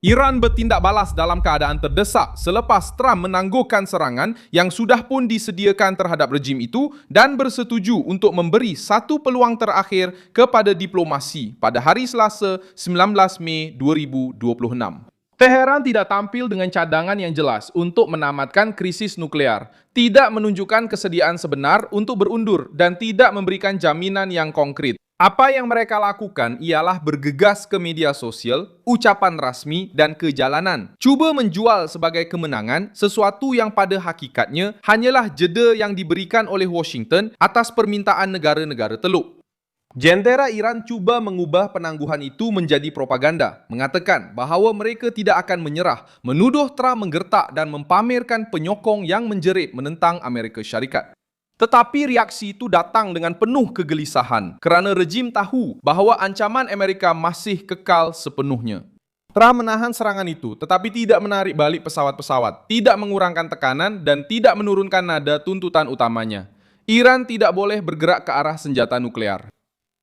Iran bertindak balas dalam keadaan terdesak selepas Trump menangguhkan serangan yang sudah pun disediakan terhadap rejim itu dan bersetuju untuk memberi satu peluang terakhir kepada diplomasi pada hari Selasa 19 Mei 2026. Teheran tidak tampil dengan cadangan yang jelas untuk menamatkan krisis nuklear, tidak menunjukkan kesediaan sebenar untuk berundur dan tidak memberikan jaminan yang konkret. Apa yang mereka lakukan ialah bergegas ke media sosial, ucapan rasmi, dan ke jalanan. Cuba menjual sebagai kemenangan sesuatu yang pada hakikatnya hanyalah jeda yang diberikan oleh Washington atas permintaan negara-negara Teluk. Jentera Iran cuba mengubah penangguhan itu menjadi propaganda, mengatakan bahawa mereka tidak akan menyerah, menuduh Trump menggertak dan mempamerkan penyokong yang menjerit menentang Amerika Syarikat. Tetapi reaksi itu datang dengan penuh kegelisahan kerana rejim tahu bahawa ancaman Amerika masih kekal sepenuhnya. Trump menahan serangan itu tetapi tidak menarik balik pesawat-pesawat, tidak mengurangkan tekanan dan tidak menurunkan nada tuntutan utamanya. Iran tidak boleh bergerak ke arah senjata nuklear.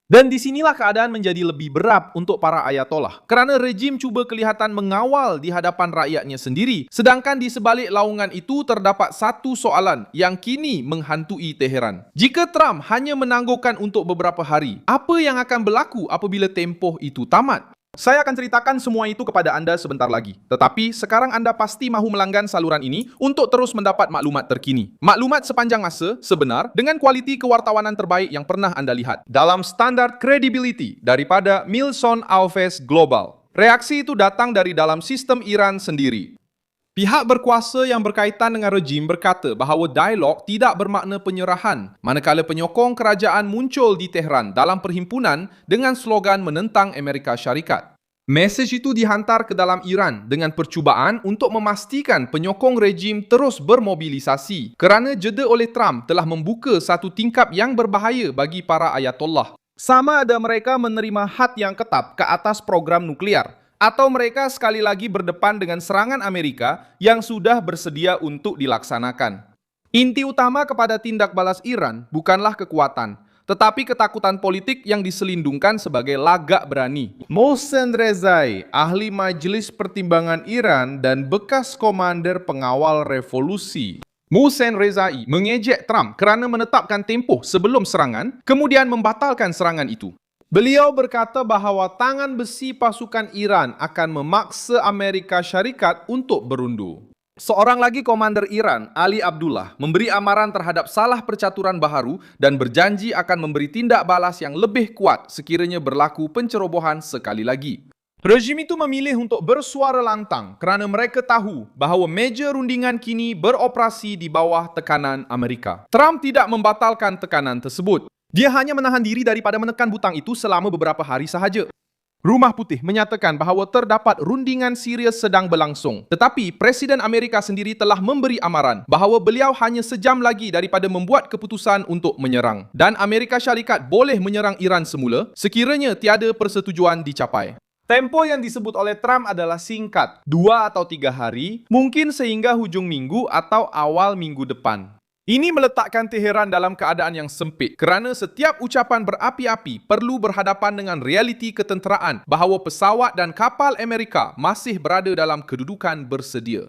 Dan disinilah keadaan menjadi lebih berat untuk para ayatollah kerana rejim cuba kelihatan mengawal di hadapan rakyatnya sendiri, sedangkan di sebalik laungan itu terdapat satu soalan yang kini menghantui Teheran. Jika Trump hanya menangguhkan untuk beberapa hari, apa yang akan berlaku apabila tempoh itu tamat? Saya akan ceritakan semua itu kepada anda sebentar lagi. Tetapi sekarang anda pasti mahu melanggan saluran ini untuk terus mendapat maklumat terkini. Maklumat sepanjang masa, sebenar, dengan kualiti kewartawanan terbaik yang pernah anda lihat. Dalam standar credibility daripada Milson Alves Global. Reaksi itu datang dari dalam sistem Iran sendiri. Pihak berkuasa yang berkaitan dengan rejim berkata bahawa dialog tidak bermakna penyerahan, manakala penyokong kerajaan muncul di Tehran dalam perhimpunan dengan slogan menentang Amerika Syarikat. Mesej itu dihantar ke dalam Iran dengan percubaan untuk memastikan penyokong rejim terus bermobilisasi kerana jeda oleh Trump telah membuka satu tingkap yang berbahaya bagi para ayatollah. Sama ada mereka menerima had yang ketat ke atas program nuklear, atau mereka sekali lagi berdepan dengan serangan Amerika yang sudah bersedia untuk dilaksanakan. Inti utama kepada tindak balas Iran bukanlah kekuatan, tetapi ketakutan politik yang diselindungkan sebagai lagak berani. Mohsen Rezai, ahli Majelis Pertimbangan Iran dan bekas komander pengawal revolusi. Mohsen Rezai mengejek Trump kerana menetapkan tempoh sebelum serangan, kemudian membatalkan serangan itu. Beliau berkata bahawa tangan besi pasukan Iran akan memaksa Amerika Syarikat untuk berundur. Seorang lagi komander Iran, Ali Abdullah, memberi amaran terhadap salah percaturan baharu dan berjanji akan memberi tindak balas yang lebih kuat sekiranya berlaku pencerobohan sekali lagi. Rejim itu memilih untuk bersuara lantang kerana mereka tahu bahawa meja rundingan kini beroperasi di bawah tekanan Amerika. Trump tidak membatalkan tekanan tersebut. Dia hanya menahan diri daripada menekan butang itu selama beberapa hari sahaja. Rumah Putih menyatakan bahawa terdapat rundingan serius sedang berlangsung. Tetapi Presiden Amerika sendiri telah memberi amaran bahawa beliau hanya sejam lagi daripada membuat keputusan untuk menyerang. Dan Amerika Syarikat boleh menyerang Iran semula sekiranya tiada persetujuan dicapai. Tempoh yang disebut oleh Trump adalah singkat, 2 atau 3 hari, mungkin sehingga hujung minggu atau awal minggu depan. Ini meletakkan Teheran dalam keadaan yang sempit kerana setiap ucapan berapi-api perlu berhadapan dengan realiti ketenteraan bahawa pesawat dan kapal Amerika masih berada dalam kedudukan bersedia.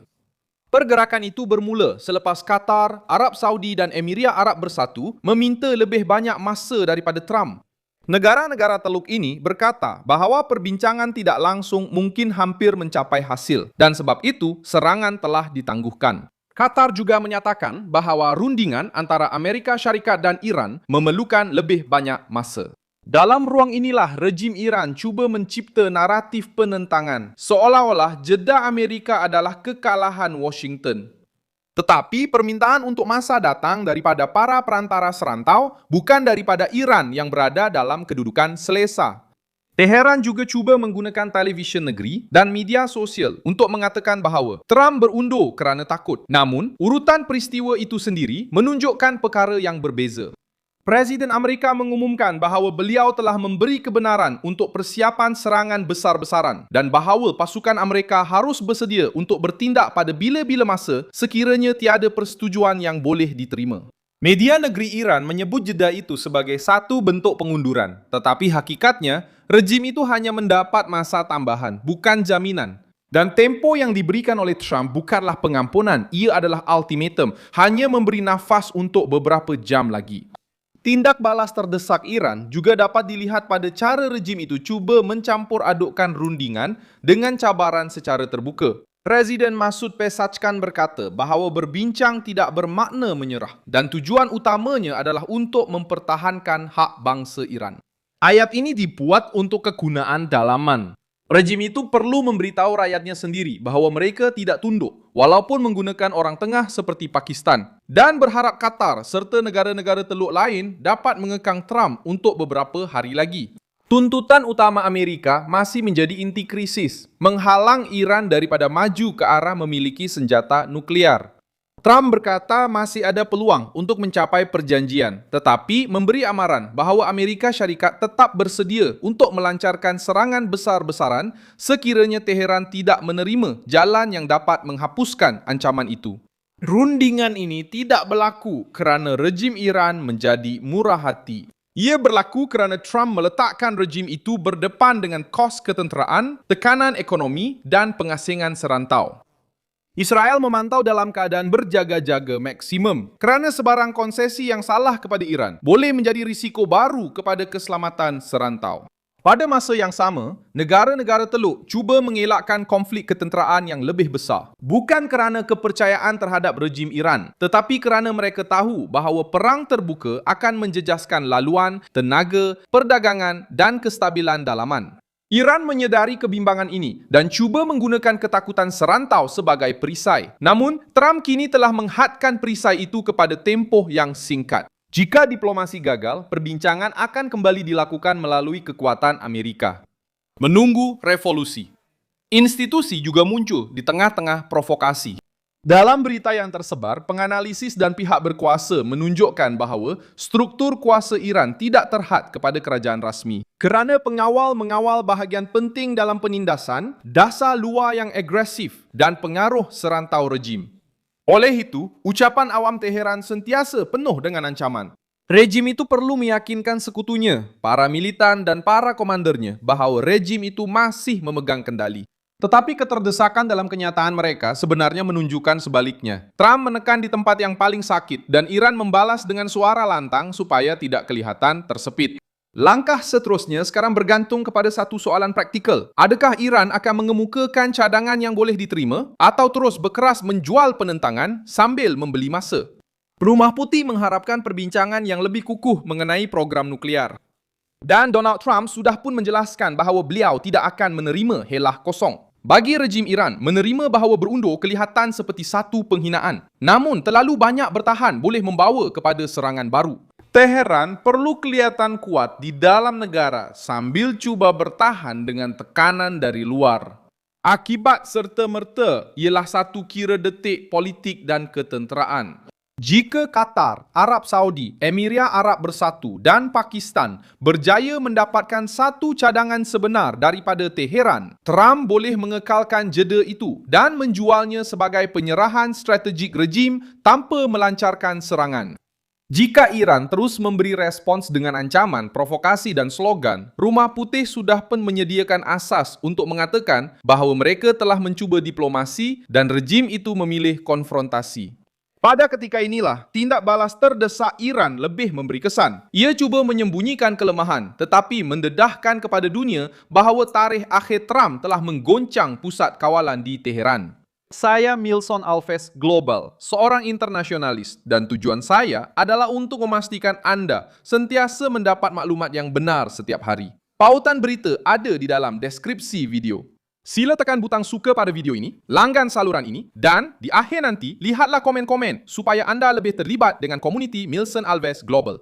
Pergerakan itu bermula selepas Qatar, Arab Saudi dan Emiria Arab Bersatu meminta lebih banyak masa daripada Trump. Negara-negara Teluk ini berkata bahawa perbincangan tidak langsung mungkin hampir mencapai hasil dan sebab itu serangan telah ditangguhkan. Qatar juga menyatakan bahawa rundingan antara Amerika Syarikat dan Iran memerlukan lebih banyak masa. Dalam ruang inilah rejim Iran cuba mencipta naratif penentangan seolah-olah jeda Amerika adalah kekalahan Washington. Tetapi permintaan untuk masa datang daripada para perantara serantau bukan daripada Iran yang berada dalam kedudukan selesa. Teheran juga cuba menggunakan televisyen negeri dan media sosial untuk mengatakan bahawa Trump berundur kerana takut. Namun, urutan peristiwa itu sendiri menunjukkan perkara yang berbeza. Presiden Amerika mengumumkan bahawa beliau telah memberi kebenaran untuk persiapan serangan besar-besaran dan bahawa pasukan Amerika harus bersedia untuk bertindak pada bila-bila masa sekiranya tiada persetujuan yang boleh diterima. Media negeri Iran menyebut jeda itu sebagai satu bentuk pengunduran, tetapi hakikatnya rejim itu hanya mendapat masa tambahan, bukan jaminan. Dan tempo yang diberikan oleh Trump bukanlah pengampunan, ia adalah ultimatum, hanya memberi nafas untuk beberapa jam lagi. Tindak balas terdesak Iran juga dapat dilihat pada cara rejim itu cuba mencampur adukkan rundingan dengan cabaran secara terbuka. Presiden Masoud Pezeshkian berkata bahawa berbincang tidak bermakna menyerah dan tujuan utamanya adalah untuk mempertahankan hak bangsa Iran. Ayat ini dibuat untuk kegunaan dalaman. Rejim itu perlu memberitahu rakyatnya sendiri bahawa mereka tidak tunduk walaupun menggunakan orang tengah seperti Pakistan dan berharap Qatar serta negara-negara Teluk lain dapat mengekang Trump untuk beberapa hari lagi. Tuntutan utama Amerika masih menjadi inti krisis, menghalang Iran daripada maju ke arah memiliki senjata nuklear. Trump berkata masih ada peluang untuk mencapai perjanjian, tetapi memberi amaran bahawa Amerika Syarikat tetap bersedia untuk melancarkan serangan besar-besaran sekiranya Teheran tidak menerima jalan yang dapat menghapuskan ancaman itu. Rundingan ini tidak berlaku kerana rejim Iran menjadi murah hati. Ia berlaku kerana Trump meletakkan rejim itu berdepan dengan kos ketenteraan, tekanan ekonomi dan pengasingan serantau. Israel memantau dalam keadaan berjaga-jaga maksimum kerana sebarang konsesi yang salah kepada Iran boleh menjadi risiko baru kepada keselamatan serantau. Pada masa yang sama, negara-negara Teluk cuba mengelakkan konflik ketenteraan yang lebih besar. Bukan kerana kepercayaan terhadap rejim Iran, tetapi kerana mereka tahu bahawa perang terbuka akan menjejaskan laluan, tenaga, perdagangan dan kestabilan dalaman. Iran menyedari kebimbangan ini dan cuba menggunakan ketakutan serantau sebagai perisai. Namun, Trump kini telah menghadkan perisai itu kepada tempoh yang singkat. Jika diplomasi gagal, perbincangan akan kembali dilakukan melalui kekuatan Amerika. Menunggu revolusi. Institusi juga muncul di tengah-tengah provokasi. Dalam berita yang tersebar, penganalisis dan pihak berkuasa menunjukkan bahawa struktur kuasa Iran tidak terhad kepada kerajaan rasmi. Kerana pengawal mengawal bahagian penting dalam penindasan, dasar luar yang agresif dan pengaruh serantau rejim. Oleh itu, ucapan awam Teheran sentiasa penuh dengan ancaman. Rejim itu perlu meyakinkan sekutunya, para militan dan para komandernya bahawa rejim itu masih memegang kendali. Tetapi keterdesakan dalam kenyataan mereka sebenarnya menunjukkan sebaliknya. Trump menekan di tempat yang paling sakit dan Iran membalas dengan suara lantang supaya tidak kelihatan tersepit. Langkah seterusnya sekarang bergantung kepada satu soalan praktikal. Adakah Iran akan mengemukakan cadangan yang boleh diterima atau terus berkeras menjual penentangan sambil membeli masa? Rumah Putih mengharapkan perbincangan yang lebih kukuh mengenai program nuklear. Dan Donald Trump sudah pun menjelaskan bahawa beliau tidak akan menerima helah kosong. Bagi rejim Iran, menerima bahawa berundur kelihatan seperti satu penghinaan. Namun, terlalu banyak bertahan boleh membawa kepada serangan baru. Teheran perlu kelihatan kuat di dalam negara sambil cuba bertahan dengan tekanan dari luar. Akibat serta-merta ialah satu kira detik politik dan ketenteraan. Jika Qatar, Arab Saudi, Emiria Arab Bersatu dan Pakistan berjaya mendapatkan satu cadangan sebenar daripada Teheran, Trump boleh mengekalkan jeda itu dan menjualnya sebagai penyerahan strategik rejim tanpa melancarkan serangan. Jika Iran terus memberi respons dengan ancaman, provokasi dan slogan, Rumah Putih sudah pun menyediakan asas untuk mengatakan bahawa mereka telah mencuba diplomasi dan rejim itu memilih konfrontasi. Pada ketika inilah, tindak balas terdesak Iran lebih memberi kesan. Ia cuba menyembunyikan kelemahan, tetapi mendedahkan kepada dunia bahawa tarikh akhir Trump telah menggoncang pusat kawalan di Teheran. Saya Milson Alves Global, seorang internasionalis, dan tujuan saya adalah untuk memastikan anda sentiasa mendapat maklumat yang benar setiap hari. Pautan berita ada di dalam deskripsi video. Sila tekan butang suka pada video ini, langgan saluran ini, dan di akhir nanti, lihatlah komen-komen supaya anda lebih terlibat dengan komuniti Milson Alves Global.